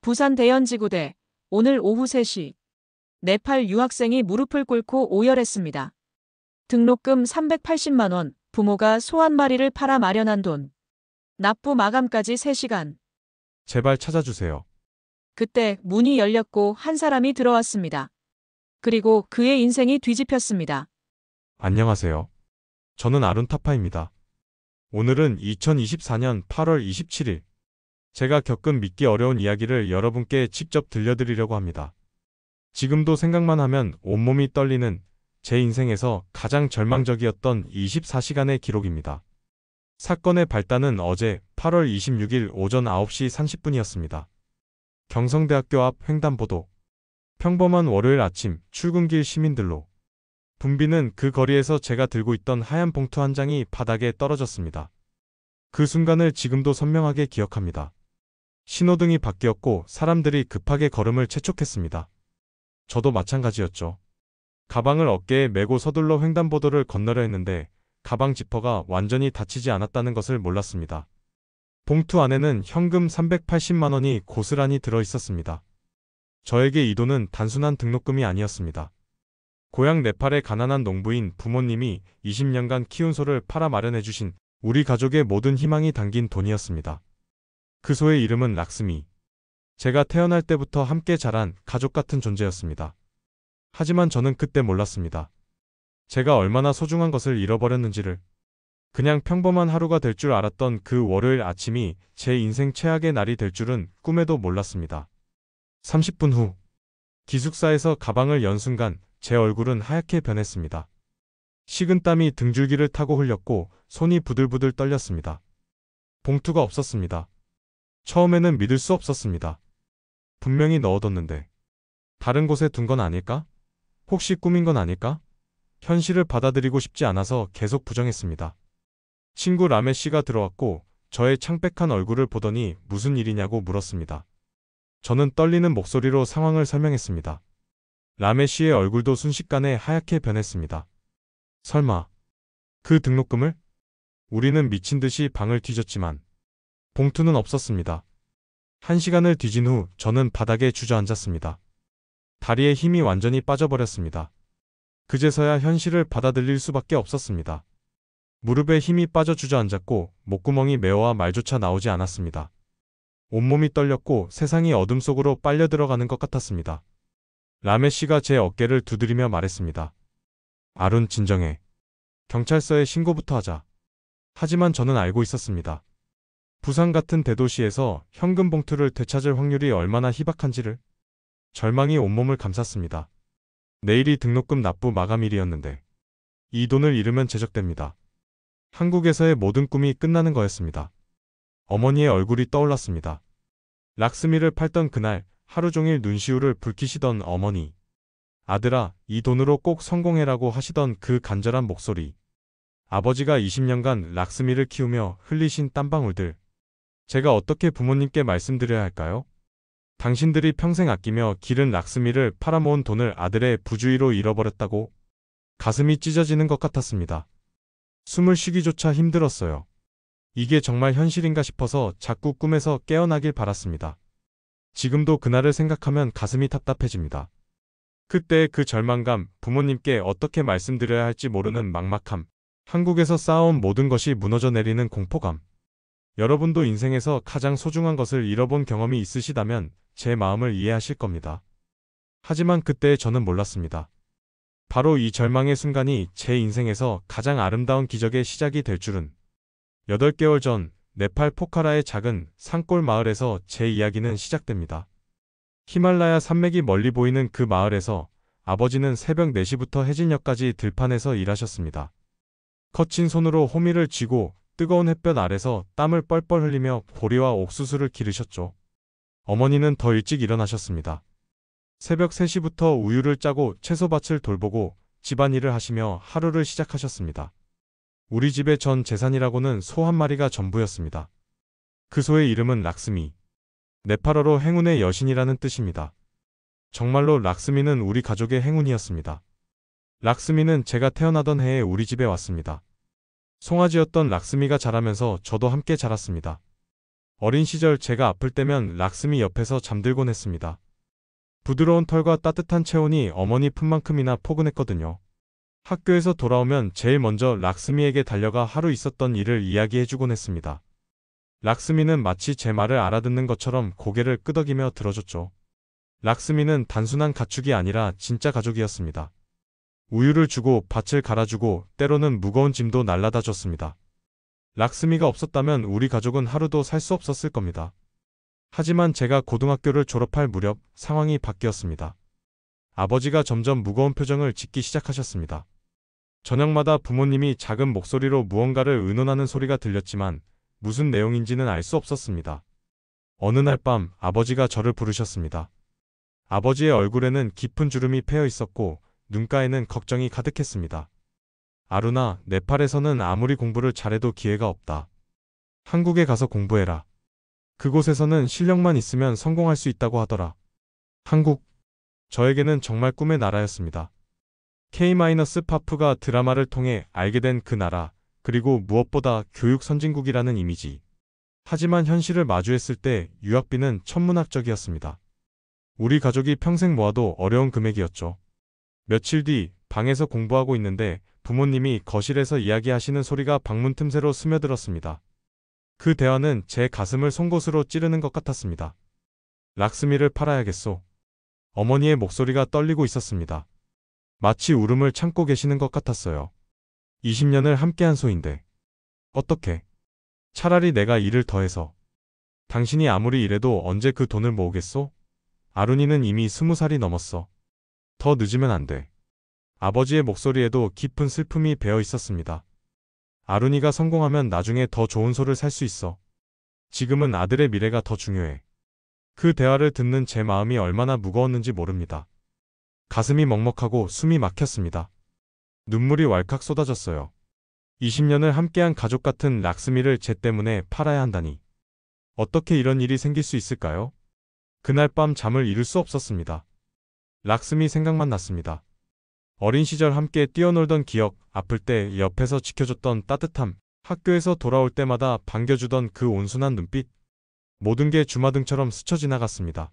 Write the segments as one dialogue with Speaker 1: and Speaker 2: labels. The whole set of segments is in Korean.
Speaker 1: 부산 대연지구대. 오늘 오후 3시. 네팔 유학생이 무릎을 꿇고 오열했습니다. 등록금 380만 원, 부모가 소 한 마리를 팔아 마련한 돈. 납부 마감까지 3시간.
Speaker 2: 제발 찾아주세요.
Speaker 1: 그때 문이 열렸고 한 사람이 들어왔습니다. 그리고 그의 인생이 뒤집혔습니다.
Speaker 2: 안녕하세요. 저는 아룬타파입니다. 오늘은 2024년 8월 27일. 제가 겪은 믿기 어려운 이야기를 여러분께 직접 들려드리려고 합니다. 지금도 생각만 하면 온몸이 떨리는 제 인생에서 가장 절망적이었던 24시간의 기록입니다. 사건의 발단은 어제 8월 26일 오전 9시 30분이었습니다. 경성대학교 앞 횡단보도. 평범한 월요일 아침 출근길 시민들로 붐비는 그 거리에서 제가 들고 있던 하얀 봉투 한 장이 바닥에 떨어졌습니다. 그 순간을 지금도 선명하게 기억합니다. 신호등이 바뀌었고 사람들이 급하게 걸음을 재촉했습니다. 저도 마찬가지였죠. 가방을 어깨에 메고 서둘러 횡단보도를 건너려 했는데 가방 지퍼가 완전히 닫히지 않았다는 것을 몰랐습니다. 봉투 안에는 현금 380만 원이 고스란히 들어 있었습니다. 저에게 이 돈은 단순한 등록금이 아니었습니다. 고향 네팔의 가난한 농부인 부모님이 20년간 키운 소를 팔아 마련해 주신 우리 가족의 모든 희망이 담긴 돈이었습니다. 그 소의 이름은 락스미. 제가 태어날 때부터 함께 자란 가족 같은 존재였습니다. 하지만 저는 그때 몰랐습니다. 제가 얼마나 소중한 것을 잃어버렸는지를. 그냥 평범한 하루가 될 줄 알았던 그 월요일 아침이 제 인생 최악의 날이 될 줄은 꿈에도 몰랐습니다. 30분 후, 기숙사에서 가방을 연 순간 제 얼굴은 하얗게 변했습니다. 식은땀이 등줄기를 타고 흘렸고 손이 부들부들 떨렸습니다. 봉투가 없었습니다. 처음에는 믿을 수 없었습니다. 분명히 넣어뒀는데 다른 곳에 둔 건 아닐까? 혹시 꾸민 건 아닐까? 현실을 받아들이고 싶지 않아서 계속 부정했습니다. 친구 라메 씨가 들어왔고 저의 창백한 얼굴을 보더니 무슨 일이냐고 물었습니다. 저는 떨리는 목소리로 상황을 설명했습니다. 라메 씨의 얼굴도 순식간에 하얗게 변했습니다. 설마 그 등록금을? 우리는 미친 듯이 방을 뒤졌지만 봉투는 없었습니다. 1시간을 뒤진 후 저는 바닥에 주저앉았습니다. 다리에 힘이 완전히 빠져버렸습니다. 그제서야 현실을 받아들일 수밖에 없었습니다. 무릎에 힘이 빠져 주저앉았고 목구멍이 메어와 말조차 나오지 않았습니다. 온몸이 떨렸고 세상이 어둠 속으로 빨려 들어가는 것 같았습니다. 라메 씨가 제 어깨를 두드리며 말했습니다. 아룬, 진정해. 경찰서에 신고부터 하자. 하지만 저는 알고 있었습니다. 부산 같은 대도시에서 현금 봉투를 되찾을 확률이 얼마나 희박한지를. 절망이 온몸을 감쌌습니다. 내일이 등록금 납부 마감일이었는데 이 돈을 잃으면 제적됩니다. 한국에서의 모든 꿈이 끝나는 거였습니다. 어머니의 얼굴이 떠올랐습니다. 락스미를 팔던 그날 하루 종일 눈시울을 붉히시던 어머니. 아들아, 이 돈으로 꼭 성공해라고 하시던 그 간절한 목소리. 아버지가 20년간 락스미를 키우며 흘리신 땀방울들. 제가 어떻게 부모님께 말씀드려야 할까요? 당신들이 평생 아끼며 기른 락스미를 팔아모은 돈을 아들의 부주의로 잃어버렸다고. 가슴이 찢어지는 것 같았습니다. 숨을 쉬기조차 힘들었어요. 이게 정말 현실인가 싶어서 자꾸 꿈에서 깨어나길 바랐습니다. 지금도 그날을 생각하면 가슴이 답답해집니다. 그때의 그 절망감, 부모님께 어떻게 말씀드려야 할지 모르는 막막함, 한국에서 쌓아온 모든 것이 무너져 내리는 공포감. 여러분도 인생에서 가장 소중한 것을 잃어본 경험이 있으시다면 제 마음을 이해하실 겁니다. 하지만 그때 저는 몰랐습니다. 바로 이 절망의 순간이 제 인생에서 가장 아름다운 기적의 시작이 될 줄은. 8개월 전 네팔 포카라의 작은 산골 마을에서 제 이야기는 시작됩니다. 히말라야 산맥이 멀리 보이는 그 마을에서 아버지는 새벽 4시부터 해질녘까지 들판에서 일하셨습니다. 거친 손으로 호미를 쥐고 뜨거운 햇볕 아래서 땀을 뻘뻘 흘리며 보리와 옥수수를 기르셨죠. 어머니는 더 일찍 일어나셨습니다. 새벽 3시부터 우유를 짜고 채소밭을 돌보고 집안일을 하시며 하루를 시작하셨습니다. 우리 집의 전 재산이라고는 소 한 마리가 전부였습니다. 그 소의 이름은 락스미. 네팔어로 행운의 여신이라는 뜻입니다. 정말로 락스미는 우리 가족의 행운이었습니다. 락스미는 제가 태어나던 해에 우리 집에 왔습니다. 송아지였던 락스미가 자라면서 저도 함께 자랐습니다. 어린 시절 제가 아플 때면 락스미 옆에서 잠들곤 했습니다. 부드러운 털과 따뜻한 체온이 어머니 품만큼이나 포근했거든요. 학교에서 돌아오면 제일 먼저 락스미에게 달려가 하루 있었던 일을 이야기해주곤 했습니다. 락스미는 마치 제 말을 알아듣는 것처럼 고개를 끄덕이며 들어줬죠. 락스미는 단순한 가축이 아니라 진짜 가족이었습니다. 우유를 주고 밭을 갈아주고 때로는 무거운 짐도 날라다 줬습니다. 락스미가 없었다면 우리 가족은 하루도 살 수 없었을 겁니다. 하지만 제가 고등학교를 졸업할 무렵 상황이 바뀌었습니다. 아버지가 점점 무거운 표정을 짓기 시작하셨습니다. 저녁마다 부모님이 작은 목소리로 무언가를 의논하는 소리가 들렸지만 무슨 내용인지는 알 수 없었습니다. 어느 날 밤 아버지가 저를 부르셨습니다. 아버지의 얼굴에는 깊은 주름이 패여 있었고 눈가에는 걱정이 가득했습니다. 아루나, 네팔에서는 아무리 공부를 잘해도 기회가 없다. 한국에 가서 공부해라. 그곳에서는 실력만 있으면 성공할 수 있다고 하더라. 한국. 저에게는 정말 꿈의 나라였습니다. K-파프가 드라마를 통해 알게 된 그 나라, 그리고 무엇보다 교육 선진국이라는 이미지. 하지만 현실을 마주했을 때 유학비는 천문학적이었습니다. 우리 가족이 평생 모아도 어려운 금액이었죠. 며칠 뒤 방에서 공부하고 있는데 부모님이 거실에서 이야기하시는 소리가 방문 틈새로 스며들었습니다. 그 대화는 제 가슴을 송곳으로 찌르는 것 같았습니다. 락스미를 팔아야겠소. 어머니의 목소리가 떨리고 있었습니다. 마치 울음을 참고 계시는 것 같았어요. 20년을 함께한 소인데. 어떻게? 차라리 내가 일을 더해서. 당신이 아무리 일해도 언제 그 돈을 모으겠소? 아룬이는 이미 20살이 넘었어. 더 늦으면 안 돼. 아버지의 목소리에도 깊은 슬픔이 배어 있었습니다. 아룬이가 성공하면 나중에 더 좋은 소를 살 수 있어. 지금은 아들의 미래가 더 중요해. 그 대화를 듣는 제 마음이 얼마나 무거웠는지 모릅니다. 가슴이 먹먹하고 숨이 막혔습니다. 눈물이 왈칵 쏟아졌어요. 20년을 함께한 가족 같은 락스미를 쟤 때문에 팔아야 한다니. 어떻게 이런 일이 생길 수 있을까요? 그날 밤 잠을 이룰 수 없었습니다. 락스미 생각만 났습니다. 어린 시절 함께 뛰어놀던 기억, 아플 때 옆에서 지켜줬던 따뜻함, 학교에서 돌아올 때마다 반겨주던 그 온순한 눈빛. 모든 게 주마등처럼 스쳐 지나갔습니다.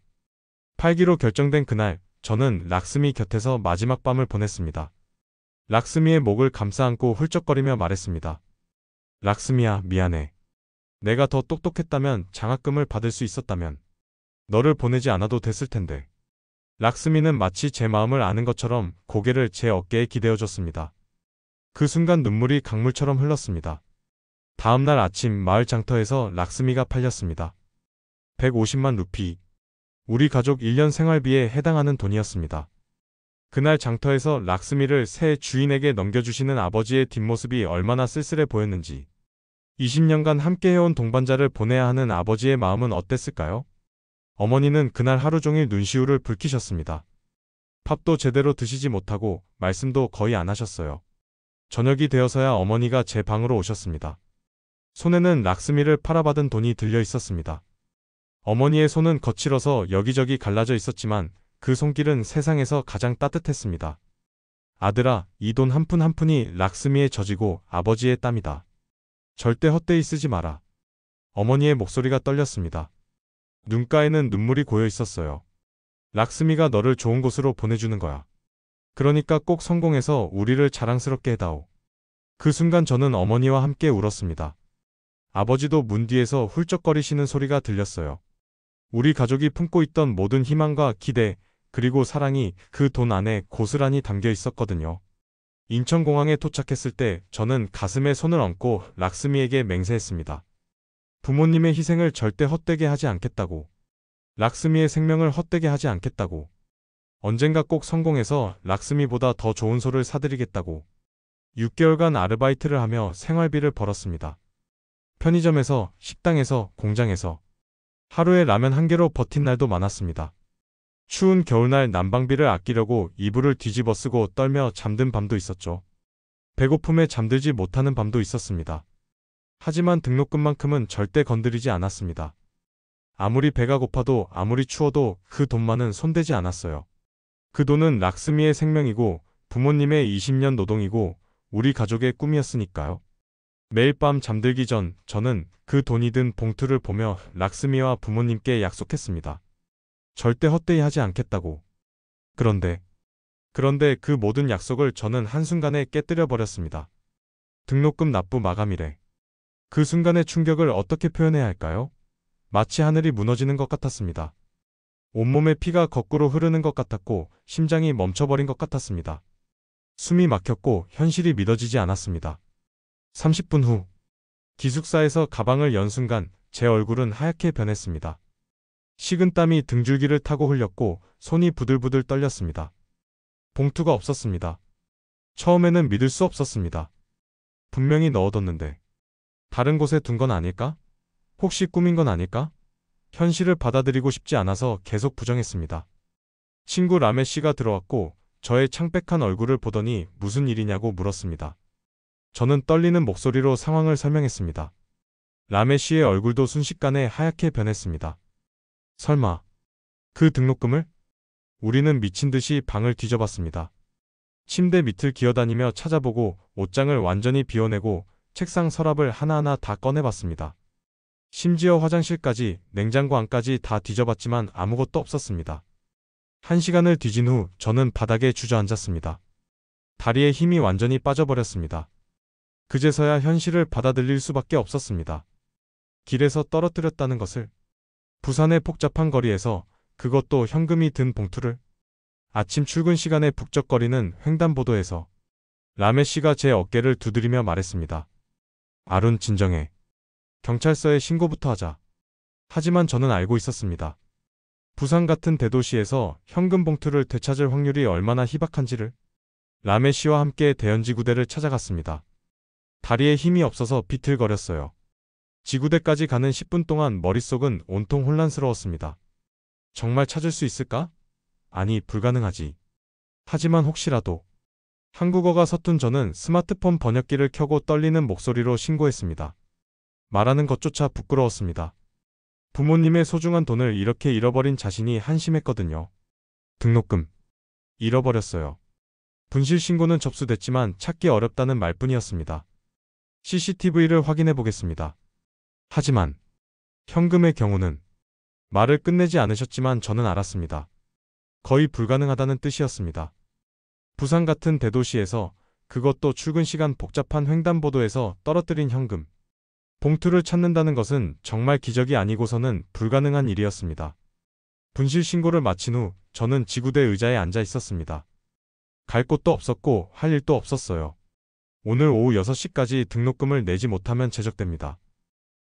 Speaker 2: 팔기로 결정된 그날, 저는 락스미 곁에서 마지막 밤을 보냈습니다. 락스미의 목을 감싸 안고 훌쩍거리며 말했습니다. 락스미야, 미안해. 내가 더 똑똑했다면, 장학금을 받을 수 있었다면 너를 보내지 않아도 됐을 텐데. 락스미는 마치 제 마음을 아는 것처럼 고개를 제 어깨에 기대어줬습니다. 그 순간 눈물이 강물처럼 흘렀습니다. 다음 날 아침 마을 장터에서 락스미가 팔렸습니다. 150만 루피. 우리 가족 1년 생활비에 해당하는 돈이었습니다. 그날 장터에서 락스미를 새 주인에게 넘겨주시는 아버지의 뒷모습이 얼마나 쓸쓸해 보였는지, 20년간 함께해온 동반자를 보내야 하는 아버지의 마음은 어땠을까요? 어머니는 그날 하루 종일 눈시울을 붉히셨습니다. 밥도 제대로 드시지 못하고 말씀도 거의 안 하셨어요. 저녁이 되어서야 어머니가 제 방으로 오셨습니다. 손에는 락스미를 팔아받은 돈이 들려 있었습니다. 어머니의 손은 거칠어서 여기저기 갈라져 있었지만 그 손길은 세상에서 가장 따뜻했습니다. 아들아, 이 돈 한 푼 한 푼이 락스미의 젖이고 아버지의 땀이다. 절대 헛되이 쓰지 마라. 어머니의 목소리가 떨렸습니다. 눈가에는 눈물이 고여 있었어요. 락스미가 너를 좋은 곳으로 보내주는 거야. 그러니까 꼭 성공해서 우리를 자랑스럽게 해다오. 그 순간 저는 어머니와 함께 울었습니다. 아버지도 문 뒤에서 훌쩍거리시는 소리가 들렸어요. 우리 가족이 품고 있던 모든 희망과 기대, 그리고 사랑이 그 돈 안에 고스란히 담겨 있었거든요. 인천공항에 도착했을 때 저는 가슴에 손을 얹고 락스미에게 맹세했습니다. 부모님의 희생을 절대 헛되게 하지 않겠다고. 락스미의 생명을 헛되게 하지 않겠다고. 언젠가 꼭 성공해서 락스미보다 더 좋은 소를 사드리겠다고. 6개월간 아르바이트를 하며 생활비를 벌었습니다. 편의점에서, 식당에서, 공장에서. 하루에 라면 한 개로 버틴 날도 많았습니다. 추운 겨울날 난방비를 아끼려고 이불을 뒤집어 쓰고 떨며 잠든 밤도 있었죠. 배고픔에 잠들지 못하는 밤도 있었습니다. 하지만 등록금만큼은 절대 건드리지 않았습니다. 아무리 배가 고파도 아무리 추워도 그 돈만은 손대지 않았어요. 그 돈은 락스미의 생명이고 부모님의 20년 노동이고 우리 가족의 꿈이었으니까요. 매일 밤 잠들기 전 저는 그 돈이 든 봉투를 보며 락스미와 부모님께 약속했습니다. 절대 헛되이 하지 않겠다고. 그런데 그 모든 약속을 저는 한순간에 깨뜨려 버렸습니다. 등록금 납부 마감일에. 그 순간의 충격을 어떻게 표현해야 할까요? 마치 하늘이 무너지는 것 같았습니다. 온몸에 피가 거꾸로 흐르는 것 같았고 심장이 멈춰버린 것 같았습니다. 숨이 막혔고 현실이 믿어지지 않았습니다. 30분 후 기숙사에서 가방을 연 순간 제 얼굴은 하얗게 변했습니다. 식은땀이 등줄기를 타고 흘렸고 손이 부들부들 떨렸습니다. 봉투가 없었습니다. 처음에는 믿을 수 없었습니다. 분명히 넣어뒀는데 다른 곳에 둔 건 아닐까? 혹시 꾸민 건 아닐까? 현실을 받아들이고 싶지 않아서 계속 부정했습니다. 친구 라메 씨가 들어왔고 저의 창백한 얼굴을 보더니 무슨 일이냐고 물었습니다. 저는 떨리는 목소리로 상황을 설명했습니다. 라메 씨의 얼굴도 순식간에 하얗게 변했습니다. 설마 그 등록금을? 우리는 미친 듯이 방을 뒤져봤습니다. 침대 밑을 기어다니며 찾아보고 옷장을 완전히 비워내고 책상 서랍을 하나하나 다 꺼내봤습니다. 심지어 화장실까지 냉장고 안까지 다 뒤져봤지만 아무것도 없었습니다. 1시간을 뒤진 후 저는 바닥에 주저앉았습니다. 다리에 힘이 완전히 빠져버렸습니다. 그제서야 현실을 받아들일 수밖에 없었습니다. 길에서 떨어뜨렸다는 것을, 부산의 복잡한 거리에서, 그것도 현금이 든 봉투를, 아침 출근 시간에 북적거리는 횡단보도에서. 라메 씨가 제 어깨를 두드리며 말했습니다. 아룬, 진정해. 경찰서에 신고부터 하자. 하지만 저는 알고 있었습니다. 부산 같은 대도시에서 현금 봉투를 되찾을 확률이 얼마나 희박한지를. 라메 씨와 함께 대연지구대를 찾아갔습니다. 다리에 힘이 없어서 비틀거렸어요. 지구대까지 가는 10분 동안 머릿속은 온통 혼란스러웠습니다. 정말 찾을 수 있을까? 아니, 불가능하지. 하지만 혹시라도. 한국어가 서툰 저는 스마트폰 번역기를 켜고 떨리는 목소리로 신고했습니다. 말하는 것조차 부끄러웠습니다. 부모님의 소중한 돈을 이렇게 잃어버린 자신이 한심했거든요. 등록금. 잃어버렸어요. 분실 신고는 접수됐지만 찾기 어렵다는 말뿐이었습니다. CCTV를 확인해 보겠습니다. 하지만 현금의 경우는. 말을 끝내지 않으셨지만 저는 알았습니다. 거의 불가능하다는 뜻이었습니다. 부산 같은 대도시에서, 그것도 출근 시간 복잡한 횡단보도에서 떨어뜨린 현금 봉투를 찾는다는 것은 정말 기적이 아니고서는 불가능한 일이었습니다. 분실 신고를 마친 후 저는 지구대 의자에 앉아 있었습니다. 갈 곳도 없었고 할 일도 없었어요. 오늘 오후 6시까지 등록금을 내지 못하면 제적됩니다.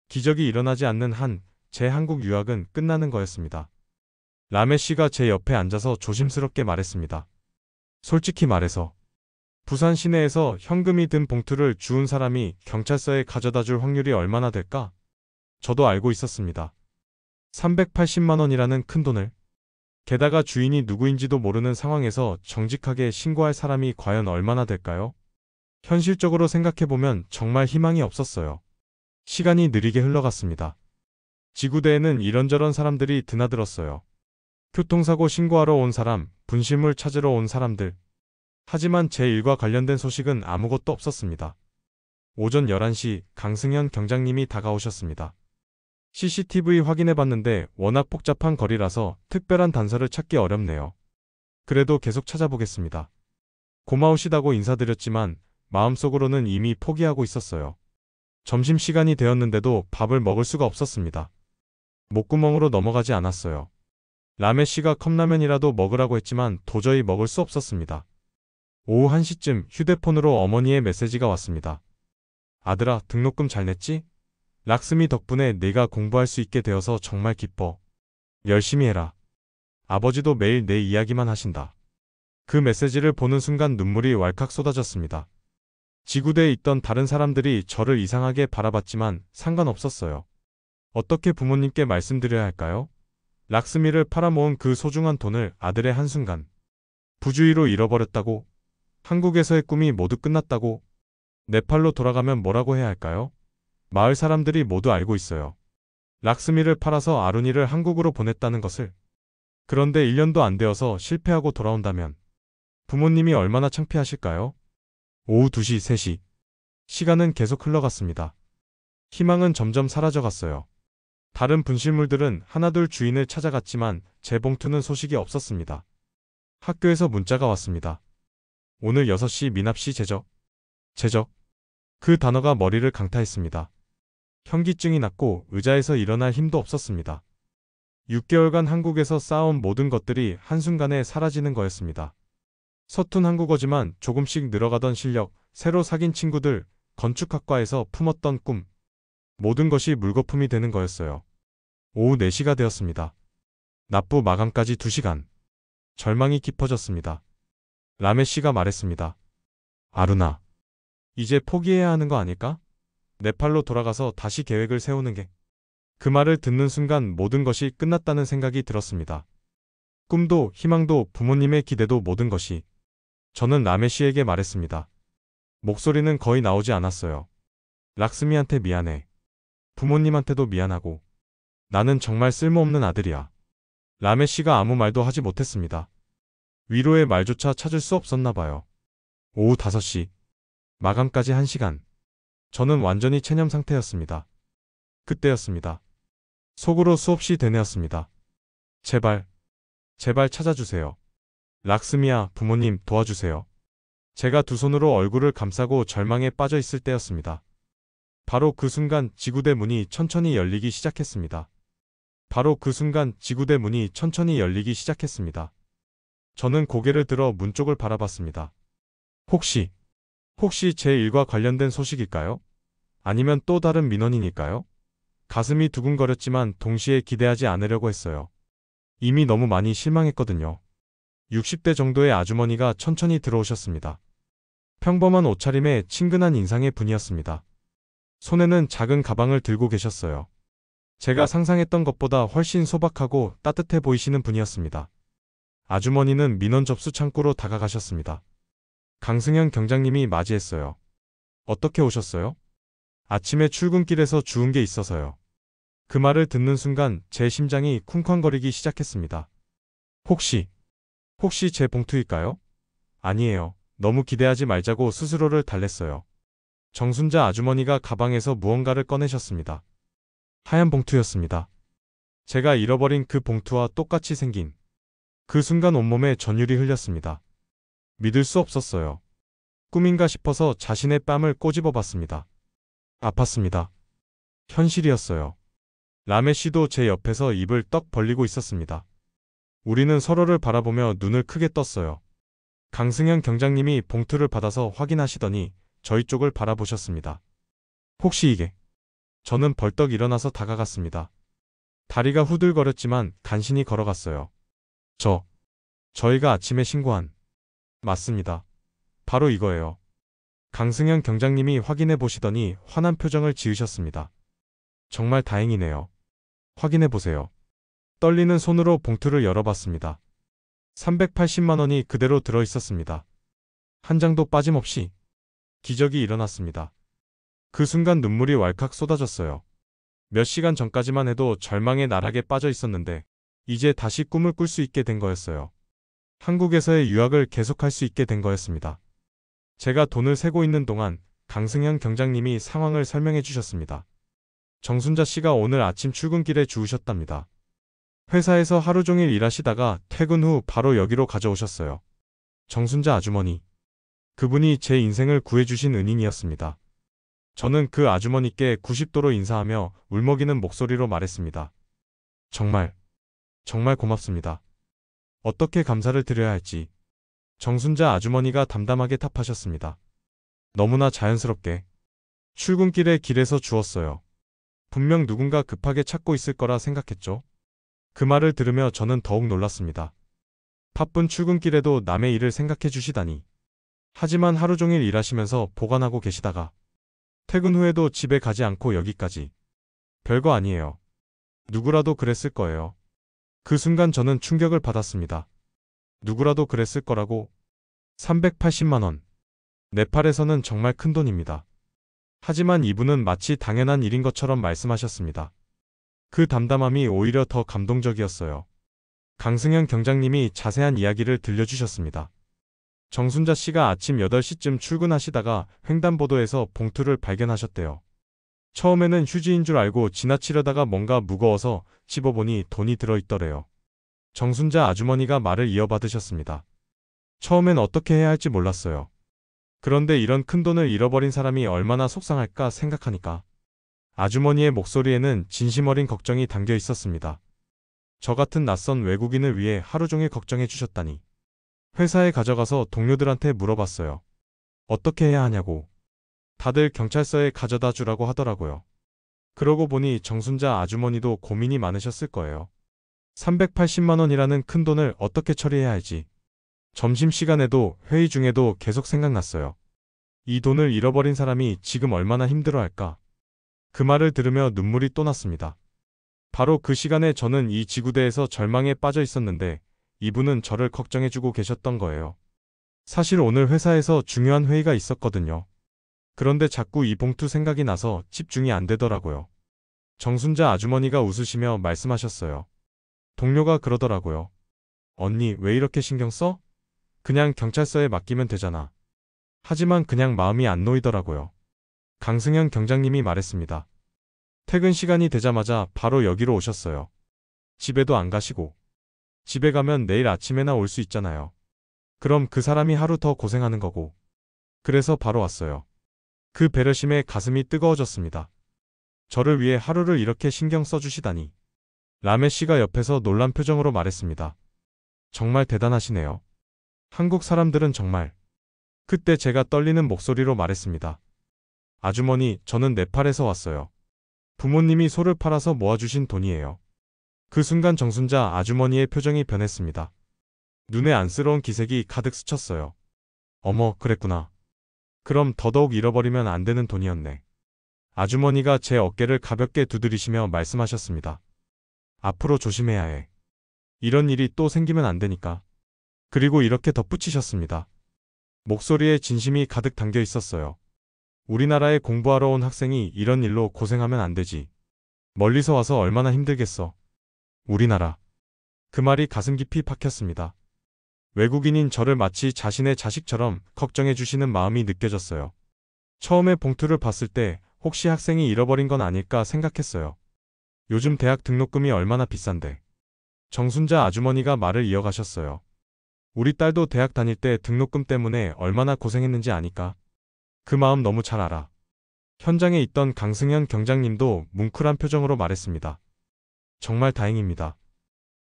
Speaker 2: 기적이 일어나지 않는 한 제 한국 유학은 끝나는 거였습니다. 라메 씨가 제 옆에 앉아서 조심스럽게 말했습니다. 솔직히 말해서 부산 시내에서 현금이 든 봉투를 주운 사람이 경찰서에 가져다 줄 확률이 얼마나 될까? 저도 알고 있었습니다. 380만 원이라는 큰 돈을. 게다가 주인이 누구인지도 모르는 상황에서 정직하게 신고할 사람이 과연 얼마나 될까요? 현실적으로 생각해보면 정말 희망이 없었어요. 시간이 느리게 흘러갔습니다. 지구대에는 이런저런 사람들이 드나들었어요. 교통사고 신고하러 온 사람, 분실물 찾으러 온 사람들. 하지만 제 일과 관련된 소식은 아무것도 없었습니다. 오전 11시 강승현 경장님이 다가오셨습니다. CCTV 확인해봤는데 워낙 복잡한 거리라서 특별한 단서를 찾기 어렵네요. 그래도 계속 찾아보겠습니다. 고마우시다고 인사드렸지만 마음속으로는 이미 포기하고 있었어요. 점심시간이 되었는데도 밥을 먹을 수가 없었습니다. 목구멍으로 넘어가지 않았어요. 라메 씨가 컵라면이라도 먹으라고 했지만 도저히 먹을 수 없었습니다. 오후 1시쯤 휴대폰으로 어머니의 메시지가 왔습니다. 아들아, 등록금 잘 냈지? 락스미 덕분에 네가 공부할 수 있게 되어서 정말 기뻐. 열심히 해라. 아버지도 매일 내 이야기만 하신다. 그 메시지를 보는 순간 눈물이 왈칵 쏟아졌습니다. 지구대에 있던 다른 사람들이 저를 이상하게 바라봤지만 상관없었어요. 어떻게 부모님께 말씀드려야 할까요? 락스미를 팔아모은 그 소중한 돈을 아들의 한순간 부주의로 잃어버렸다고? 한국에서의 꿈이 모두 끝났다고? 네팔로 돌아가면 뭐라고 해야 할까요? 마을 사람들이 모두 알고 있어요. 락스미를 팔아서 아룬이를 한국으로 보냈다는 것을. 그런데 1년도 안 되어서 실패하고 돌아온다면 부모님이 얼마나 창피하실까요? 오후 2시, 3시. 시간은 계속 흘러갔습니다. 희망은 점점 사라져갔어요. 다른 분실물들은 하나둘 주인을 찾아갔지만 제 봉투는 소식이 없었습니다. 학교에서 문자가 왔습니다. 오늘 6시 미납시 제적. 제적. 그 단어가 머리를 강타했습니다. 현기증이 났고 의자에서 일어날 힘도 없었습니다. 6개월간 한국에서 쌓아온 모든 것들이 한순간에 사라지는 거였습니다. 서툰 한국어지만 조금씩 늘어가던 실력, 새로 사귄 친구들, 건축학과에서 품었던 꿈. 모든 것이 물거품이 되는 거였어요. 오후 4시가 되었습니다. 납부 마감까지 2시간. 절망이 깊어졌습니다. 라메 씨가 말했습니다. 아루나, 이제 포기해야 하는 거 아닐까? 네팔로 돌아가서 다시 계획을 세우는 게. 그 말을 듣는 순간 모든 것이 끝났다는 생각이 들었습니다. 꿈도 희망도 부모님의 기대도 모든 것이. 저는 라메 씨에게 말했습니다. 목소리는 거의 나오지 않았어요. 락스미한테 미안해. 부모님한테도 미안하고. 나는 정말 쓸모없는 아들이야. 라메 씨가 아무 말도 하지 못했습니다. 위로의 말조차 찾을 수 없었나 봐요. 오후 5시. 마감까지 1시간. 저는 완전히 체념 상태였습니다. 그때였습니다. 속으로 수없이 되뇌었습니다. 제발, 제발 찾아주세요. 락스미야, 부모님 도와주세요. 제가 두 손으로 얼굴을 감싸고 절망에 빠져 있을 때였습니다. 바로 그 순간 지구대 문이 천천히 열리기 시작했습니다. 바로 그 순간 지구대 문이 천천히 열리기 시작했습니다. 저는 고개를 들어 문 쪽을 바라봤습니다. 혹시 제 일과 관련된 소식일까요? 아니면 또 다른 민원인일까요? 가슴이 두근거렸지만 동시에 기대하지 않으려고 했어요. 이미 너무 많이 실망했거든요. 60대 정도의 아주머니가 천천히 들어오셨습니다. 평범한 옷차림에 친근한 인상의 분이었습니다. 손에는 작은 가방을 들고 계셨어요. 제가 상상했던 것보다 훨씬 소박하고 따뜻해 보이시는 분이었습니다. 아주머니는 민원 접수 창구로 다가가셨습니다. 강승현 경장님이 맞이했어요. 어떻게 오셨어요? 아침에 출근길에서 주운 게 있어서요. 그 말을 듣는 순간 제 심장이 쿵쾅거리기 시작했습니다. 혹시 제 봉투일까요? 아니에요. 너무 기대하지 말자고 스스로를 달랬어요. 정순자 아주머니가 가방에서 무언가를 꺼내셨습니다. 하얀 봉투였습니다. 제가 잃어버린 그 봉투와 똑같이 생긴. 그 순간 온몸에 전율이 흘렸습니다. 믿을 수 없었어요. 꿈인가 싶어서 자신의 뺨을 꼬집어 봤습니다. 아팠습니다. 현실이었어요. 라메 씨도 제 옆에서 입을 떡 벌리고 있었습니다. 우리는 서로를 바라보며 눈을 크게 떴어요. 강승현 경장님이 봉투를 받아서 확인하시더니 저희 쪽을 바라보셨습니다. 혹시 이게? 저는 벌떡 일어나서 다가갔습니다. 다리가 후들거렸지만 간신히 걸어갔어요. 저희가 아침에 신고한. 맞습니다. 바로 이거예요. 강승현 경장님이 확인해 보시더니 환한 표정을 지으셨습니다. 정말 다행이네요. 확인해 보세요. 떨리는 손으로 봉투를 열어봤습니다. 380만 원이 그대로 들어 있었습니다. 한 장도 빠짐없이. 기적이 일어났습니다. 그 순간 눈물이 왈칵 쏟아졌어요. 몇 시간 전까지만 해도 절망의 나락에 빠져 있었는데 이제 다시 꿈을 꿀 수 있게 된 거였어요. 한국에서의 유학을 계속할 수 있게 된 거였습니다. 제가 돈을 세고 있는 동안 강승현 경장님이 상황을 설명해 주셨습니다. 정순자 씨가 오늘 아침 출근길에 주우셨답니다. 회사에서 하루 종일 일하시다가 퇴근 후 바로 여기로 가져오셨어요. 정순자 아주머니. 그분이 제 인생을 구해주신 은인이었습니다. 저는 그 아주머니께 90도로 인사하며 울먹이는 목소리로 말했습니다. 정말 고맙습니다. 어떻게 감사를 드려야 할지. 정순자 아주머니가 담담하게 답하셨습니다. 너무나 자연스럽게. 출근길에 길에서 주웠어요. 분명 누군가 급하게 찾고 있을 거라 생각했죠. 그 말을 들으며 저는 더욱 놀랐습니다. 바쁜 출근길에도 남의 일을 생각해 주시다니. 하지만 하루 종일 일하시면서 보관하고 계시다가 퇴근 후에도 집에 가지 않고 여기까지. 별거 아니에요. 누구라도 그랬을 거예요. 그 순간 저는 충격을 받았습니다. 누구라도 그랬을 거라고. 380만 원. 네팔에서는 정말 큰 돈입니다. 하지만 이분은 마치 당연한 일인 것처럼 말씀하셨습니다. 그 담담함이 오히려 더 감동적이었어요. 강승현 경장님이 자세한 이야기를 들려주셨습니다. 정순자 씨가 아침 8시쯤 출근하시다가 횡단보도에서 봉투를 발견하셨대요. 처음에는 휴지인 줄 알고 지나치려다가 뭔가 무거워서 씹어보니 돈이 들어있더래요. 정순자 아주머니가 말을 이어받으셨습니다. 처음엔 어떻게 해야 할지 몰랐어요. 그런데 이런 큰 돈을 잃어버린 사람이 얼마나 속상할까 생각하니까 아주머니의 목소리에는 진심 어린 걱정이 담겨 있었습니다. 저 같은 낯선 외국인을 위해 하루 종일 걱정해 주셨다니. 회사에 가져가서 동료들한테 물어봤어요. 어떻게 해야 하냐고. 다들 경찰서에 가져다 주라고 하더라고요. 그러고 보니 정순자 아주머니도 고민이 많으셨을 거예요. 380만 원이라는 큰 돈을 어떻게 처리해야 할지. 점심시간에도 회의 중에도 계속 생각났어요. 이 돈을 잃어버린 사람이 지금 얼마나 힘들어할까. 그 말을 들으며 눈물이 또 났습니다. 바로 그 시간에 저는 이 지구대에서 절망에 빠져 있었는데 이분은 저를 걱정해주고 계셨던 거예요. 사실 오늘 회사에서 중요한 회의가 있었거든요. 그런데 자꾸 이 봉투 생각이 나서 집중이 안 되더라고요. 정순자 아주머니가 웃으시며 말씀하셨어요. 동료가 그러더라고요. 언니 왜 이렇게 신경 써? 그냥 경찰서에 맡기면 되잖아. 하지만 그냥 마음이 안 놓이더라고요. 강승현 경장님이 말했습니다. 퇴근 시간이 되자마자 바로 여기로 오셨어요. 집에도 안 가시고. 집에 가면 내일 아침에나 올 수 있잖아요. 그럼 그 사람이 하루 더 고생하는 거고. 그래서 바로 왔어요. 그 배려심에 가슴이 뜨거워졌습니다. 저를 위해 하루를 이렇게 신경 써주시다니. 라메 씨가 옆에서 놀란 표정으로 말했습니다. 정말 대단하시네요. 한국 사람들은 정말. 그때 제가 떨리는 목소리로 말했습니다. 아주머니, 저는 네팔에서 왔어요. 부모님이 소를 팔아서 모아주신 돈이에요. 그 순간 정순자 아주머니의 표정이 변했습니다. 눈에 안쓰러운 기색이 가득 스쳤어요. 어머, 그랬구나. 그럼 더더욱 잃어버리면 안 되는 돈이었네. 아주머니가 제 어깨를 가볍게 두드리시며 말씀하셨습니다. 앞으로 조심해야 해. 이런 일이 또 생기면 안 되니까. 그리고 이렇게 덧붙이셨습니다. 목소리에 진심이 가득 담겨 있었어요. 우리나라에 공부하러 온 학생이 이런 일로 고생하면 안 되지. 멀리서 와서 얼마나 힘들겠어. 우리나라. 그 말이 가슴 깊이 박혔습니다. 외국인인 저를 마치 자신의 자식처럼 걱정해 주시는 마음이 느껴졌어요. 처음에 봉투를 봤을 때 혹시 학생이 잃어버린 건 아닐까 생각했어요. 요즘 대학 등록금이 얼마나 비싼데. 정순자 아주머니가 말을 이어가셨어요. 우리 딸도 대학 다닐 때 등록금 때문에 얼마나 고생했는지 아니까. 그 마음 너무 잘 알아. 현장에 있던 강승현 경장님도 뭉클한 표정으로 말했습니다. 정말 다행입니다.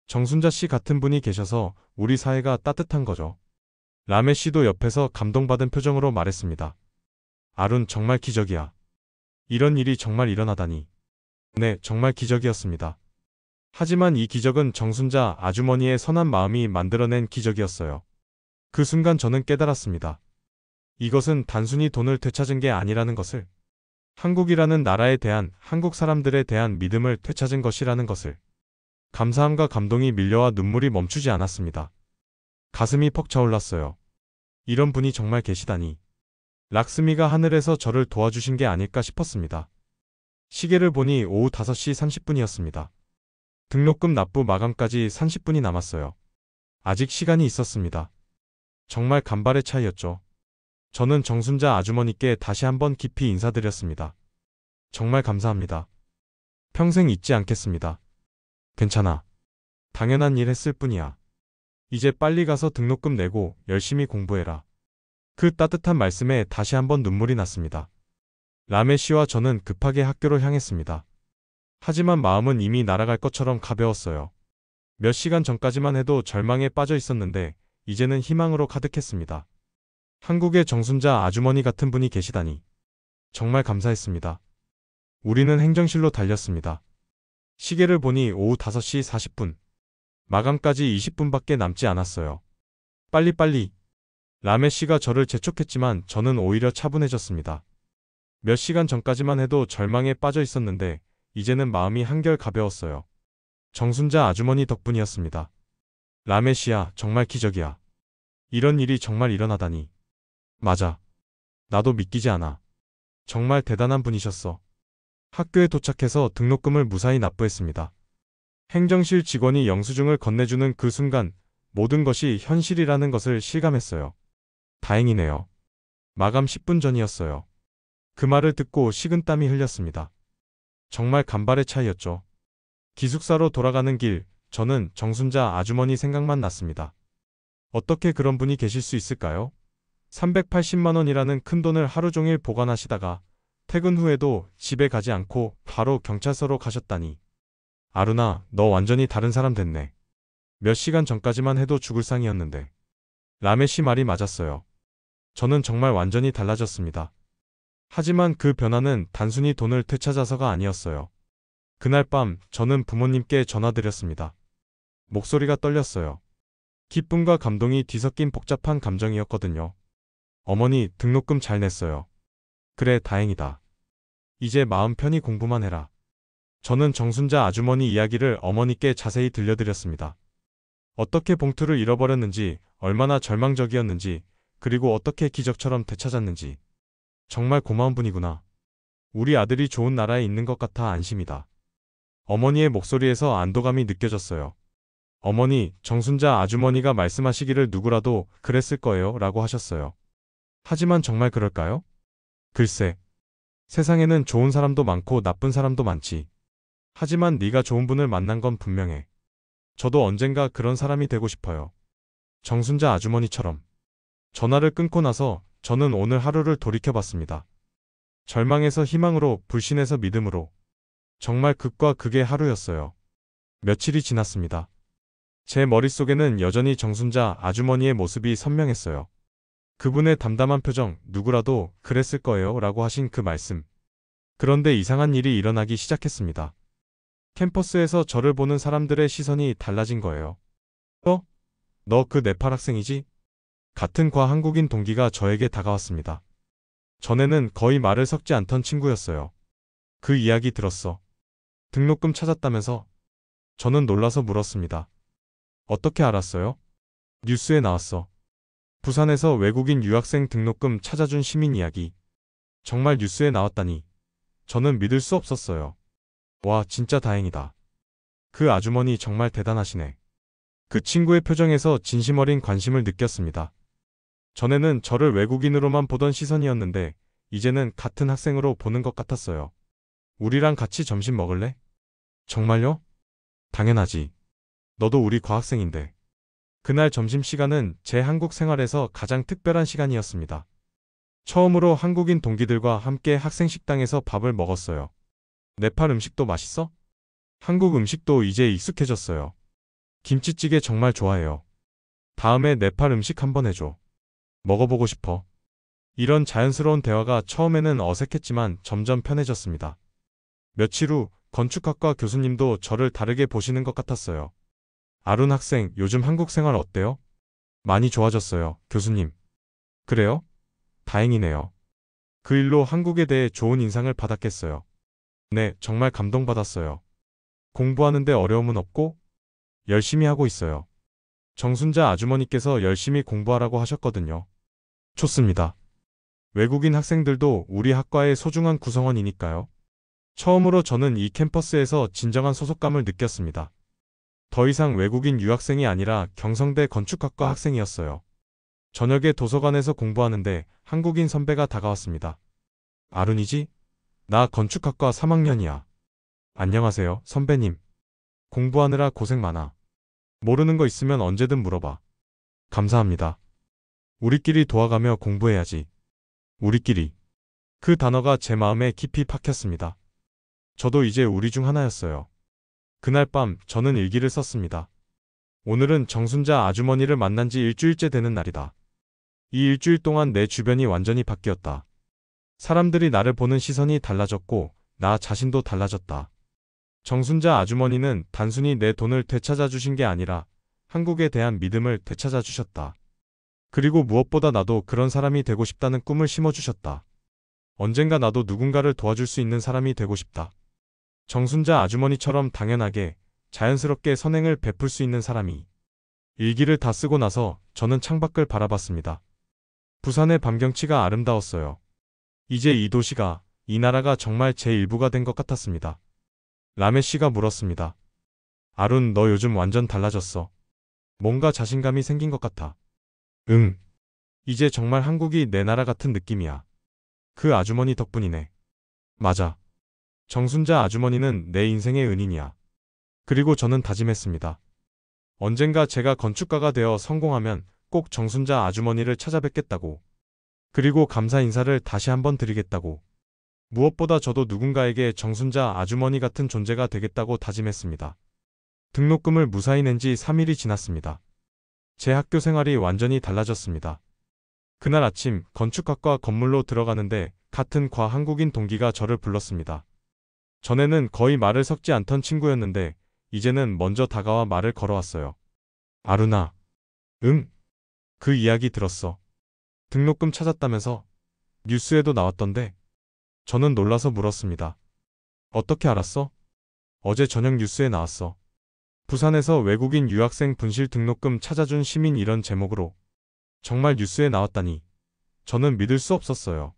Speaker 2: 정순자 씨 같은 분이 계셔서 우리 사회가 따뜻한 거죠. 라메 씨도 옆에서 감동받은 표정으로 말했습니다. 아룬 정말 기적이야. 이런 일이 정말 일어나다니. 네, 정말 기적이었습니다. 하지만 이 기적은 정순자 아주머니의 선한 마음이 만들어낸 기적이었어요. 그 순간 저는 깨달았습니다. 이것은 단순히 돈을 되찾은 게 아니라는 것을. 한국이라는 나라에 대한, 한국 사람들에 대한 믿음을 되찾은 것이라는 것을. 감사함과 감동이 밀려와 눈물이 멈추지 않았습니다. 가슴이 퍽 차올랐어요. 이런 분이 정말 계시다니. 락스미가 하늘에서 저를 도와주신 게 아닐까 싶었습니다. 시계를 보니 오후 5시 30분이었습니다. 등록금 납부 마감까지 30분이 남았어요. 아직 시간이 있었습니다. 정말 간발의 차이였죠. 저는 정순자 아주머니께 다시 한번 깊이 인사드렸습니다. 정말 감사합니다. 평생 잊지 않겠습니다. 괜찮아. 당연한 일 했을 뿐이야. 이제 빨리 가서 등록금 내고 열심히 공부해라. 그 따뜻한 말씀에 다시 한번 눈물이 났습니다. 라메 씨와 저는 급하게 학교로 향했습니다. 하지만 마음은 이미 날아갈 것처럼 가벼웠어요. 몇 시간 전까지만 해도 절망에 빠져 있었는데 이제는 희망으로 가득했습니다. 한국의 정순자 아주머니 같은 분이 계시다니. 정말 감사했습니다. 우리는 행정실로 달렸습니다. 시계를 보니 오후 5시 40분. 마감까지 20분밖에 남지 않았어요. 빨리빨리. 라메 씨가 저를 재촉했지만 저는 오히려 차분해졌습니다. 몇 시간 전까지만 해도 절망에 빠져 있었는데 이제는 마음이 한결 가벼웠어요. 정순자 아주머니 덕분이었습니다. 라메 씨야, 정말 기적이야. 이런 일이 정말 일어나다니. 맞아. 나도 믿기지 않아. 정말 대단한 분이셨어. 학교에 도착해서 등록금을 무사히 납부했습니다. 행정실 직원이 영수증을 건네주는 그 순간 모든 것이 현실이라는 것을 실감했어요. 다행이네요. 마감 10분 전이었어요. 그 말을 듣고 식은땀이 흘렸습니다. 정말 간발의 차이였죠. 기숙사로 돌아가는 길, 저는 정순자 아주머니 생각만 났습니다. 어떻게 그런 분이 계실 수 있을까요? 380만 원이라는 큰 돈을 하루 종일 보관하시다가 퇴근 후에도 집에 가지 않고 바로 경찰서로 가셨다니. 아루나, 너 완전히 다른 사람 됐네. 몇 시간 전까지만 해도 죽을 상이었는데. 라메 씨 말이 맞았어요. 저는 정말 완전히 달라졌습니다. 하지만 그 변화는 단순히 돈을 되찾아서가 아니었어요. 그날 밤 저는 부모님께 전화드렸습니다. 목소리가 떨렸어요. 기쁨과 감동이 뒤섞인 복잡한 감정이었거든요. 어머니, 등록금 잘 냈어요. 그래, 다행이다. 이제 마음 편히 공부만 해라. 저는 정순자 아주머니 이야기를 어머니께 자세히 들려드렸습니다. 어떻게 봉투를 잃어버렸는지, 얼마나 절망적이었는지, 그리고 어떻게 기적처럼 되찾았는지. 정말 고마운 분이구나. 우리 아들이 좋은 나라에 있는 것 같아 안심이다. 어머니의 목소리에서 안도감이 느껴졌어요. 어머니, 정순자 아주머니가 말씀하시기를 누구라도 그랬을 거예요 라고 하셨어요. 하지만 정말 그럴까요? 글쎄, 세상에는 좋은 사람도 많고 나쁜 사람도 많지. 하지만 네가 좋은 분을 만난 건 분명해. 저도 언젠가 그런 사람이 되고 싶어요. 정순자 아주머니처럼. 전화를 끊고 나서 저는 오늘 하루를 돌이켜봤습니다. 절망에서 희망으로, 불신에서 믿음으로. 정말 극과 극의 하루였어요. 며칠이 지났습니다. 제 머릿속에는 여전히 정순자 아주머니의 모습이 선명했어요. 그분의 담담한 표정, 누구라도 그랬을 거예요 라고 하신 그 말씀. 그런데 이상한 일이 일어나기 시작했습니다. 캠퍼스에서 저를 보는 사람들의 시선이 달라진 거예요. 너 그 네팔 학생이지? 같은 과 한국인 동기가 저에게 다가왔습니다. 전에는 거의 말을 섞지 않던 친구였어요. 그 이야기 들었어. 등록금 찾았다면서? 저는 놀라서 물었습니다. 어떻게 알았어요? 뉴스에 나왔어. 부산에서 외국인 유학생 등록금 찾아준 시민 이야기. 정말 뉴스에 나왔다니. 저는 믿을 수 없었어요. 와, 진짜 다행이다. 그 아주머니 정말 대단하시네. 그 친구의 표정에서 진심 어린 관심을 느꼈습니다. 전에는 저를 외국인으로만 보던 시선이었는데 이제는 같은 학생으로 보는 것 같았어요. 우리랑 같이 점심 먹을래? 정말요? 당연하지. 너도 우리 과학생인데. 그날 점심시간은 제 한국 생활에서 가장 특별한 시간이었습니다. 처음으로 한국인 동기들과 함께 학생 식당에서 밥을 먹었어요. 네팔 음식도 맛있어? 한국 음식도 이제 익숙해졌어요. 김치찌개 정말 좋아해요. 다음에 네팔 음식 한번 해줘. 먹어보고 싶어. 이런 자연스러운 대화가 처음에는 어색했지만 점점 편해졌습니다. 며칠 후 건축학과 교수님도 저를 다르게 보시는 것 같았어요. 아룬 학생, 요즘 한국 생활 어때요? 많이 좋아졌어요, 교수님. 그래요? 다행이네요. 그 일로 한국에 대해 좋은 인상을 받았겠어요. 네, 정말 감동받았어요. 공부하는데 어려움은 없고 열심히 하고 있어요. 정순자 아주머니께서 열심히 공부하라고 하셨거든요. 좋습니다. 외국인 학생들도 우리 학과의 소중한 구성원이니까요. 처음으로 저는 이 캠퍼스에서 진정한 소속감을 느꼈습니다. 더 이상 외국인 유학생이 아니라 경성대 건축학과 학생이었어요. 저녁에 도서관에서 공부하는데 한국인 선배가 다가왔습니다. 아룬이지? 나 건축학과 3학년이야. 안녕하세요, 선배님. 공부하느라 고생 많아. 모르는 거 있으면 언제든 물어봐. 감사합니다. 우리끼리 도와가며 공부해야지. 우리끼리. 그 단어가 제 마음에 깊이 박혔습니다. 저도 이제 우리 중 하나였어요. 그날 밤 저는 일기를 썼습니다. 오늘은 정순자 아주머니를 만난 지 일주일째 되는 날이다. 이 일주일 동안 내 주변이 완전히 바뀌었다. 사람들이 나를 보는 시선이 달라졌고 나 자신도 달라졌다. 정순자 아주머니는 단순히 내 돈을 되찾아 주신 게 아니라 한국에 대한 믿음을 되찾아 주셨다. 그리고 무엇보다 나도 그런 사람이 되고 싶다는 꿈을 심어주셨다. 언젠가 나도 누군가를 도와줄 수 있는 사람이 되고 싶다. 정순자 아주머니처럼 당연하게, 자연스럽게 선행을 베풀 수 있는 사람이. 일기를 다 쓰고 나서 저는 창밖을 바라봤습니다. 부산의 밤 경치가 아름다웠어요. 이제 이 도시가, 이 나라가 정말 제 일부가 된 것 같았습니다. 라메 씨가 물었습니다. 아룬, 너 요즘 완전 달라졌어. 뭔가 자신감이 생긴 것 같아. 응. 이제 정말 한국이 내 나라 같은 느낌이야. 그 아주머니 덕분이네. 맞아. 정순자 아주머니는 내 인생의 은인이야. 그리고 저는 다짐했습니다. 언젠가 제가 건축가가 되어 성공하면 꼭 정순자 아주머니를 찾아뵙겠다고. 그리고 감사 인사를 다시 한번 드리겠다고. 무엇보다 저도 누군가에게 정순자 아주머니 같은 존재가 되겠다고 다짐했습니다. 등록금을 무사히 낸 지 3일이 지났습니다. 제 학교 생활이 완전히 달라졌습니다. 그날 아침 건축학과 건물로 들어가는데 같은 과 한국인 동기가 저를 불렀습니다. 전에는 거의 말을 섞지 않던 친구였는데 이제는 먼저 다가와 말을 걸어왔어요. 아루나. 응? 그 이야기 들었어. 등록금 찾았다면서? 뉴스에도 나왔던데? 저는 놀라서 물었습니다. 어떻게 알았어? 어제 저녁 뉴스에 나왔어. 부산에서 외국인 유학생 분실 등록금 찾아준 시민 이런 제목으로. 정말 뉴스에 나왔다니. 저는 믿을 수 없었어요.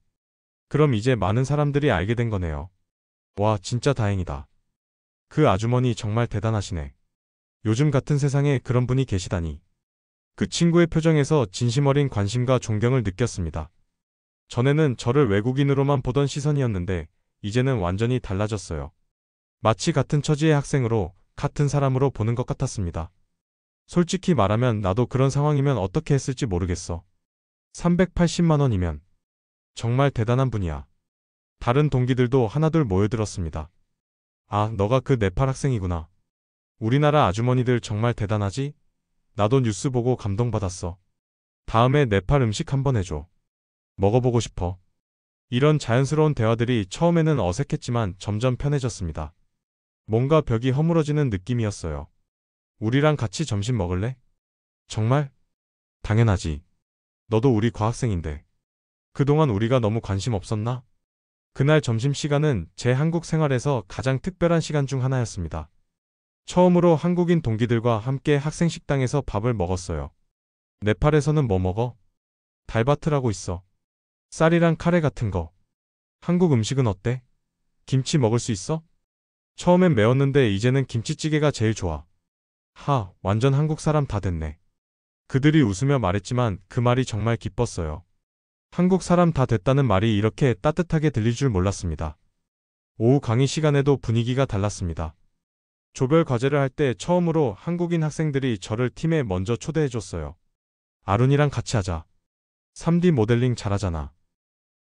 Speaker 2: 그럼 이제 많은 사람들이 알게 된 거네요. 와, 진짜 다행이다. 그 아주머니 정말 대단하시네. 요즘 같은 세상에 그런 분이 계시다니. 그 친구의 표정에서 진심 어린 관심과 존경을 느꼈습니다. 전에는 저를 외국인으로만 보던 시선이었는데 이제는 완전히 달라졌어요. 마치 같은 처지의 학생으로 같은 사람으로 보는 것 같았습니다. 솔직히 말하면 나도 그런 상황이면 어떻게 했을지 모르겠어. 380만 원이면 정말 대단한 분이야. 다른 동기들도 하나둘 모여들었습니다. 아, 너가 그 네팔 학생이구나. 우리나라 아주머니들 정말 대단하지? 나도 뉴스 보고 감동받았어. 다음에 네팔 음식 한번 해줘. 먹어보고 싶어. 이런 자연스러운 대화들이 처음에는 어색했지만 점점 편해졌습니다. 뭔가 벽이 허물어지는 느낌이었어요. 우리랑 같이 점심 먹을래? 정말? 당연하지. 너도 우리 과학생인데. 그동안 우리가 너무 관심 없었나? 그날 점심시간은 제 한국 생활에서 가장 특별한 시간 중 하나였습니다. 처음으로 한국인 동기들과 함께 학생 식당에서 밥을 먹었어요. 네팔에서는 뭐 먹어? 달바트라고 있어. 쌀이랑 카레 같은 거. 한국 음식은 어때? 김치 먹을 수 있어? 처음엔 매웠는데 이제는 김치찌개가 제일 좋아. 하, 완전 한국 사람 다 됐네. 그들이 웃으며 말했지만 그 말이 정말 기뻤어요. 한국 사람 다 됐다는 말이 이렇게 따뜻하게 들릴 줄 몰랐습니다. 오후 강의 시간에도 분위기가 달랐습니다. 조별 과제를 할 때 처음으로 한국인 학생들이 저를 팀에 먼저 초대해줬어요. 아룬이랑 같이 하자. 3D 모델링 잘하잖아.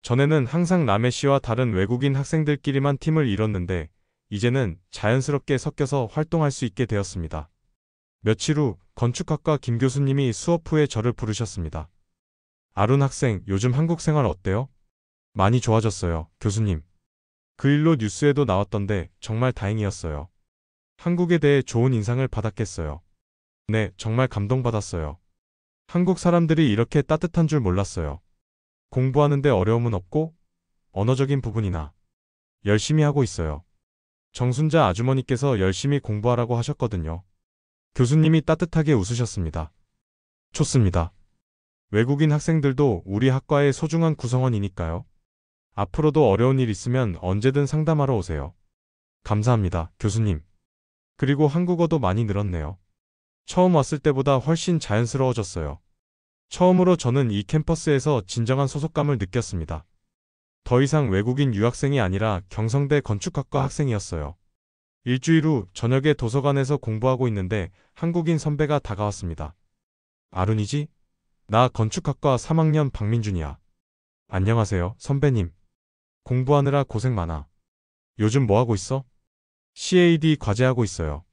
Speaker 2: 전에는 항상 남의 씨와 다른 외국인 학생들끼리만 팀을 이뤘는데 이제는 자연스럽게 섞여서 활동할 수 있게 되었습니다. 며칠 후 건축학과 김 교수님이 수업 후에 저를 부르셨습니다. 아룬 학생, 요즘 한국 생활 어때요? 많이 좋아졌어요, 교수님. 그 일로 뉴스에도 나왔던데 정말 다행이었어요. 한국에 대해 좋은 인상을 받았겠어요. 네, 정말 감동받았어요. 한국 사람들이 이렇게 따뜻한 줄 몰랐어요. 공부하는데 어려움은 없고 언어적인 부분이나 열심히 하고 있어요. 정순자 아주머니께서 열심히 공부하라고 하셨거든요. 교수님이 따뜻하게 웃으셨습니다. 좋습니다. 외국인 학생들도 우리 학과의 소중한 구성원이니까요. 앞으로도 어려운 일 있으면 언제든 상담하러 오세요. 감사합니다, 교수님. 그리고 한국어도 많이 늘었네요. 처음 왔을 때보다 훨씬 자연스러워졌어요. 처음으로 저는 이 캠퍼스에서 진정한 소속감을 느꼈습니다. 더 이상 외국인 유학생이 아니라 경성대 건축학과 학생이었어요. 일주일 후 저녁에 도서관에서 공부하고 있는데 한국인 선배가 다가왔습니다. 아룬이지? 나 건축학과 3학년 박민준이야. 안녕하세요, 선배님. 공부하느라 고생 많아. 요즘 뭐 하고 있어? CAD 과제하고 있어요.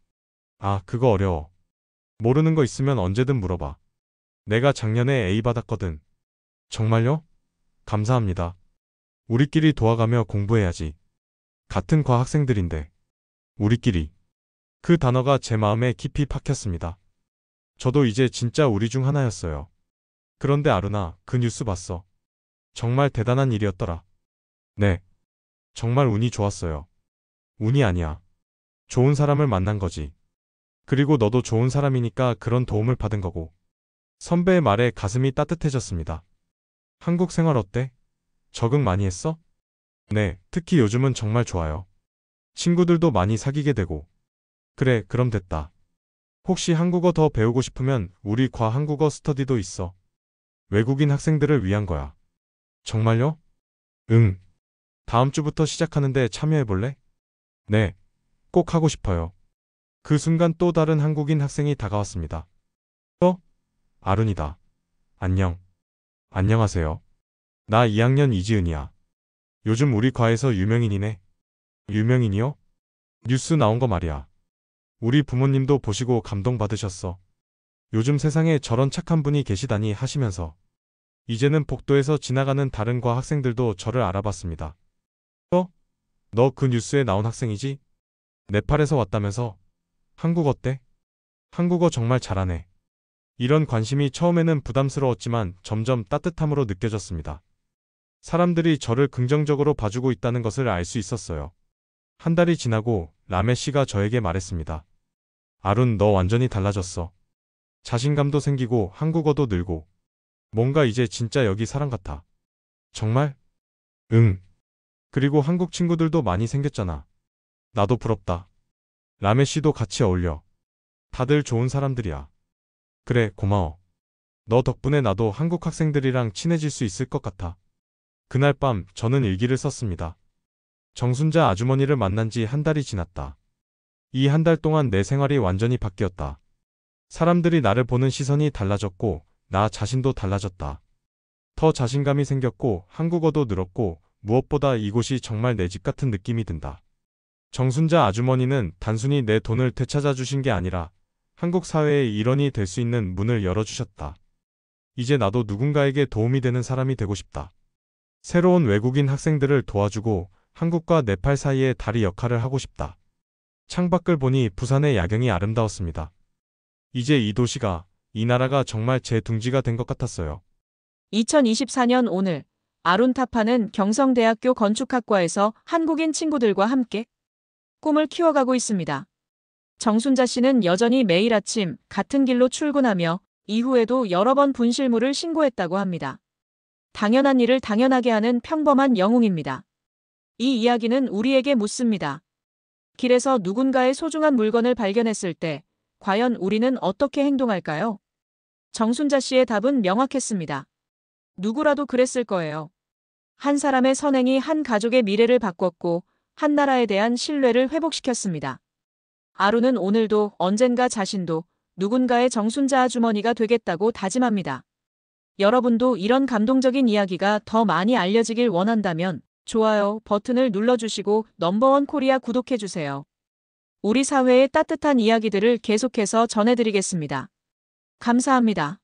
Speaker 2: 아, 그거 어려워. 모르는 거 있으면 언제든 물어봐. 내가 작년에 A 받았거든. 정말요? 감사합니다. 우리끼리 도와가며 공부해야지. 같은 과 학생들인데. 우리끼리. 그 단어가 제 마음에 깊이 박혔습니다. 저도 이제 진짜 우리 중 하나였어요. 그런데 아루나, 그 뉴스 봤어. 정말 대단한 일이었더라. 네. 정말 운이 좋았어요. 운이 아니야. 좋은 사람을 만난 거지. 그리고 너도 좋은 사람이니까 그런 도움을 받은 거고. 선배의 말에 가슴이 따뜻해졌습니다. 한국 생활 어때? 적응 많이 했어? 네, 특히 요즘은 정말 좋아요. 친구들도 많이 사귀게 되고. 그래, 그럼 됐다. 혹시 한국어 더 배우고 싶으면 우리 과 한국어 스터디도 있어. 외국인 학생들을 위한 거야. 정말요? 응. 다음 주부터 시작하는데 참여해볼래? 네, 꼭 하고 싶어요. 그 순간 또 다른 한국인 학생이 다가왔습니다. 아룬이다. 안녕. 안녕하세요. 나 2학년 이지은이야. 요즘 우리 과에서 유명인이네. 유명인이요? 뉴스 나온 거 말이야. 우리 부모님도 보시고 감동받으셨어. 요즘 세상에 저런 착한 분이 계시다니 하시면서 이제는 복도에서 지나가는 다른 과 학생들도 저를 알아봤습니다. 너 그 뉴스에 나온 학생이지? 네팔에서 왔다면서? 한국어 어때? 한국어 정말 잘하네. 이런 관심이 처음에는 부담스러웠지만 점점 따뜻함으로 느껴졌습니다. 사람들이 저를 긍정적으로 봐주고 있다는 것을 알 수 있었어요. 한 달이 지나고 라메 씨가 저에게 말했습니다. 아룬, 너 완전히 달라졌어. 자신감도 생기고 한국어도 늘고 뭔가 이제 진짜 여기 사람 같아. 정말? 응. 그리고 한국 친구들도 많이 생겼잖아. 나도 부럽다. 라메 씨도 같이 어울려. 다들 좋은 사람들이야. 그래, 고마워. 너 덕분에 나도 한국 학생들이랑 친해질 수 있을 것 같아. 그날 밤 저는 일기를 썼습니다. 정순자 아주머니를 만난 지 한 달이 지났다. 이 한 달 동안 내 생활이 완전히 바뀌었다. 사람들이 나를 보는 시선이 달라졌고 나 자신도 달라졌다. 더 자신감이 생겼고 한국어도 늘었고 무엇보다 이곳이 정말 내 집 같은 느낌이 든다. 정순자 아주머니는 단순히 내 돈을 되찾아 주신 게 아니라 한국 사회의 일원이 될 수 있는 문을 열어주셨다. 이제 나도 누군가에게 도움이 되는 사람이 되고 싶다. 새로운 외국인 학생들을 도와주고 한국과 네팔 사이의 다리 역할을 하고 싶다. 창밖을 보니 부산의 야경이 아름다웠습니다. 이제 이 도시가, 이 나라가 정말 제 둥지가 된 것 같았어요.
Speaker 1: 2024년 오늘 아룬타파는 경성대학교 건축학과에서 한국인 친구들과 함께 꿈을 키워가고 있습니다. 정순자 씨는 여전히 매일 아침 같은 길로 출근하며 이후에도 여러 번 분실물을 신고했다고 합니다. 당연한 일을 당연하게 하는 평범한 영웅입니다. 이 이야기는 우리에게 묻습니다. 길에서 누군가의 소중한 물건을 발견했을 때 과연 우리는 어떻게 행동할까요? 정순자 씨의 답은 명확했습니다. 누구라도 그랬을 거예요. 한 사람의 선행이 한 가족의 미래를 바꿨고 한 나라에 대한 신뢰를 회복시켰습니다. 아루는 오늘도 언젠가 자신도 누군가의 정순자 아주머니가 되겠다고 다짐합니다. 여러분도 이런 감동적인 이야기가 더 많이 알려지길 원한다면 좋아요 버튼을 눌러주시고 넘버원 코리아 구독해주세요. 우리 사회의 따뜻한 이야기들을 계속해서 전해드리겠습니다. 감사합니다.